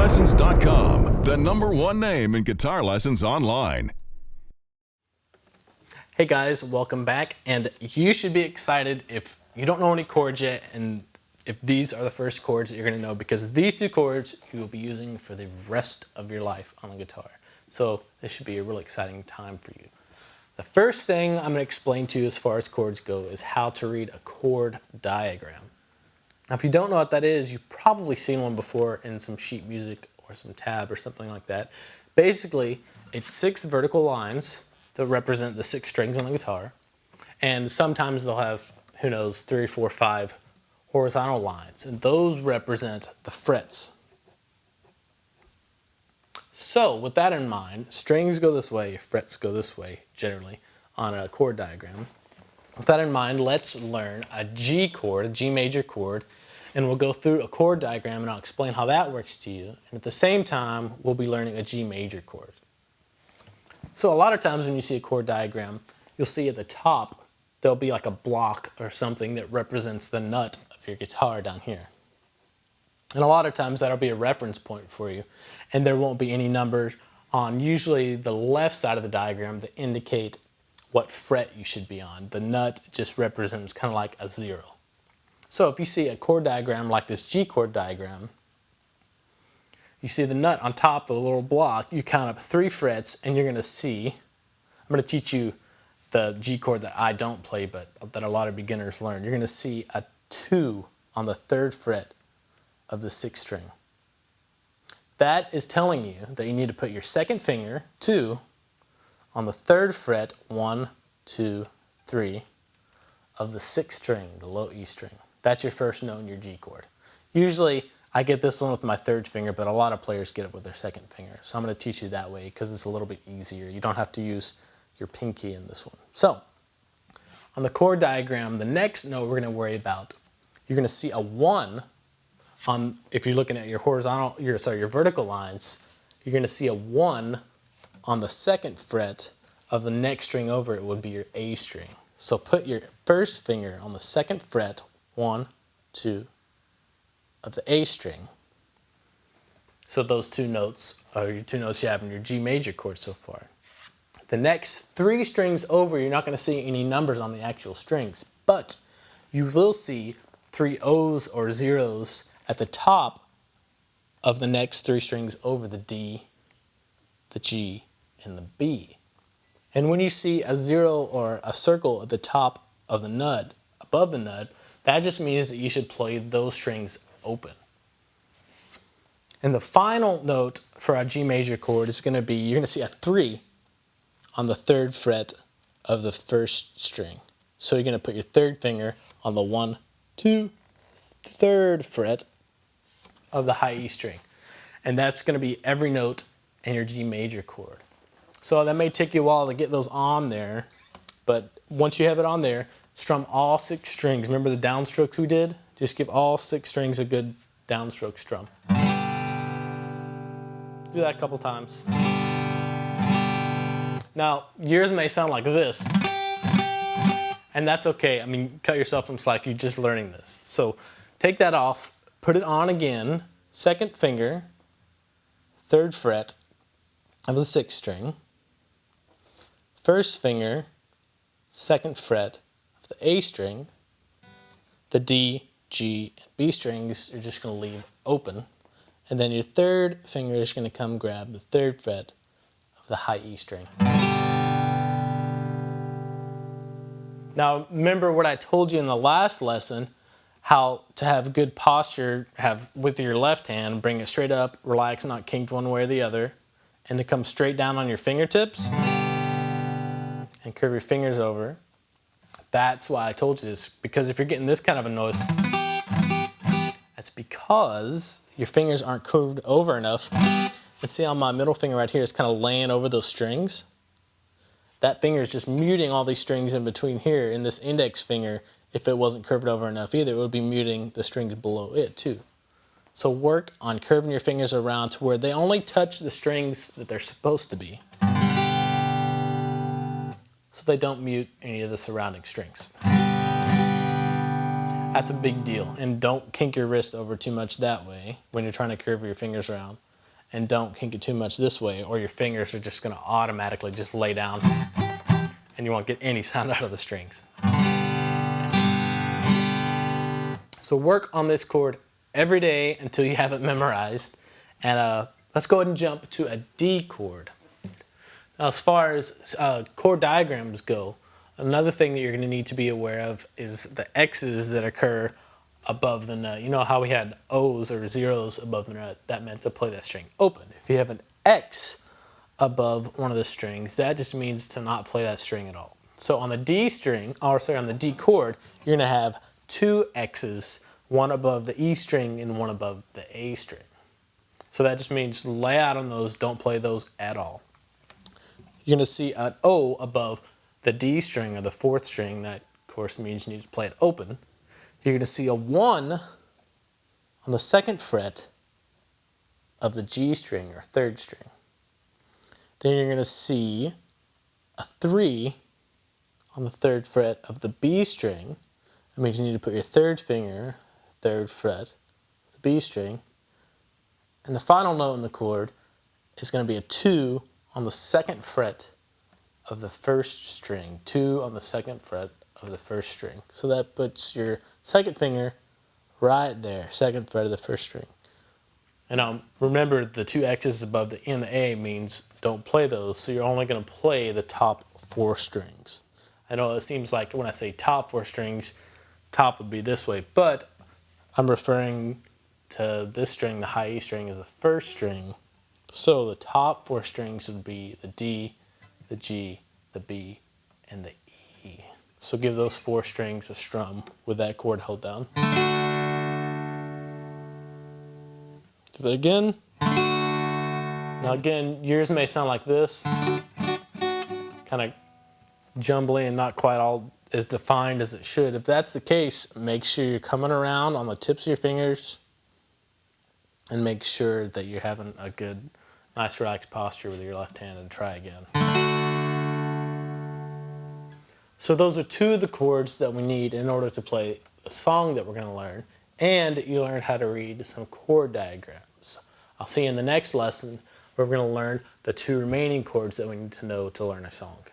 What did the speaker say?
GuitarLessons.com, the #1 name in guitar lessons online. Hey guys, welcome back, and you should be excited if you don't know any chords yet, and if these are the first chords that you're going to know, because these two chords you will be using for the rest of your life on the guitar. So this should be a really exciting time for you. The first thing I'm going to explain to you as far as chords go is how to read a chord diagram. Now, if you don't know what that is, you've probably seen one before in some sheet music or some tab or something like that. Basically, it's 6 vertical lines that represent the 6 strings on the guitar, and sometimes they'll have, who knows, 3, 4, 5 horizontal lines, and those represent the frets. So with that in mind, strings go this way, frets go this way generally on a chord diagram. With that in mind, let's learn a G chord, a G major chord, and we'll go through a chord diagram and I'll explain how that works to you. And at the same time, we'll be learning a G major chord. So a lot of times when you see a chord diagram, you'll see at the top, there'll be like a block or something that represents the nut of your guitar down here. And a lot of times that'll be a reference point for you, and there won't be any numbers on usually the left side of the diagram that indicate what fret you should be on. The nut just represents kind of like a 0. So if you see a chord diagram like this G chord diagram, you see the nut on top of the little block, you count up 3 frets, and you're going to see, I'm going to teach you the G chord that I don't play but that a lot of beginners learn. You're going to see a 2 on the 3rd fret of the 6th string. That is telling you that you need to put your 2nd finger, 2, on the 3rd fret, 1, 2, 3, of the 6th string, the low E string. That's your first note in your G chord. Usually I get this one with my 3rd finger, but a lot of players get it with their 2nd finger. So I'm going to teach you that way because it's a little bit easier. You don't have to use your pinky in this one. So on the chord diagram, the next note we're going to worry about, you're going to see a 1 on, if you're looking at your horizontal, your vertical lines, you're going to see a 1 on the 2nd fret of the next string over. It would be your A string. So put your 1st finger on the 2nd fret, 1, 2, of the A string. So those 2 notes are your 2 notes you have in your G major chord so far. The next 3 strings over, you're not going to see any numbers on the actual strings, but you will see 3 O's or zeros at the top of the next 3 strings over, the D, the G, and the B. And when you see a 0 or a circle at the top of the nut, above the nut, that just means that you should play those strings open. And the final note for our G major chord is going to be, you're going to see a 3 on the 3rd fret of the 1st string. So you're going to put your 3rd finger on the 1, 2, 3rd fret of the high E string. And that's going to be every note in your G major chord. So that may take you a while to get those on there, but once you have it on there, strum all 6 strings. Remember the downstrokes we did? Just give all 6 strings a good downstroke strum. Do that a couple times. Now, yours may sound like this, and that's okay. I mean, cut yourself some slack, you're just learning this. So take that off, put it on again, 2nd finger, 3rd fret of the 6th string, 1st finger, 2nd fret of the A string, the D, G, and B strings you're just going to leave open, and then your 3rd finger is going to come grab the 3rd fret of the high E string. Now remember what I told you in the last lesson, how to have good posture, have with your left hand, bring it straight up, relax, not kinked one way or the other, and to come straight down on your fingertips and curve your fingers over. That's why I told you this, because if you're getting this kind of a noise, that's because your fingers aren't curved over enough. And see how my middle finger right here is kind of laying over those strings? That finger is just muting all these strings in between here, and this index finger, if it wasn't curved over enough either, it would be muting the strings below it too. So work on curving your fingers around to where they only touch the strings that they're supposed to be, so they don't mute any of the surrounding strings. That's a big deal, and don't kink your wrist over too much that way when you're trying to curve your fingers around. and don't kink it too much this way, or your fingers are just going to automatically just lay down and you won't get any sound out of the strings. So work on this chord every day until you have it memorized. And let's go ahead and jump to a D chord. Now, as far as chord diagrams go, another thing that you're going to need to be aware of is the X's that occur above the note. You know how we had O's or zeros above the note? That meant to play that string open. If you have an X above one of the strings, that just means to not play that string at all. So on the D string, or sorry, on the D chord, you're going to have two X's, one above the E string and one above the A string. So that just means lay out on those, don't play those at all. You're going to see an O above the D string or the fourth string. That, of course, means you need to play it open. You're going to see a 1 on the second fret of the G string or third string. Then you're going to see a 3 on the third fret of the B string. That means you need to put your third finger, third fret, the B string. And the final note in the chord is going to be a 2 on the second fret of the first string. 2 on the second fret of the first string. So that puts your second finger right there, second fret of the first string. And remember, the two X's above the E and the A means don't play those, so you're only going to play the top 4 strings. I know it seems like when I say top 4 strings, top would be this way, but I'm referring to this string, the high E string, as the first string. So the top 4 strings would be the D, the G, the B, and the E. So give those 4 strings a strum with that chord held down. Do that again. Now again, yours may sound like this, kind of jumbly and not quite all as defined as it should. If that's the case, make sure you're coming around on the tips of your fingers and make sure that you're having a good, nice relaxed posture with your left hand, and try again. So those are 2 of the chords that we need in order to play the song that we're going to learn, and you learn how to read some chord diagrams. I'll see you in the next lesson where we're going to learn the 2 remaining chords that we need to know to learn a song.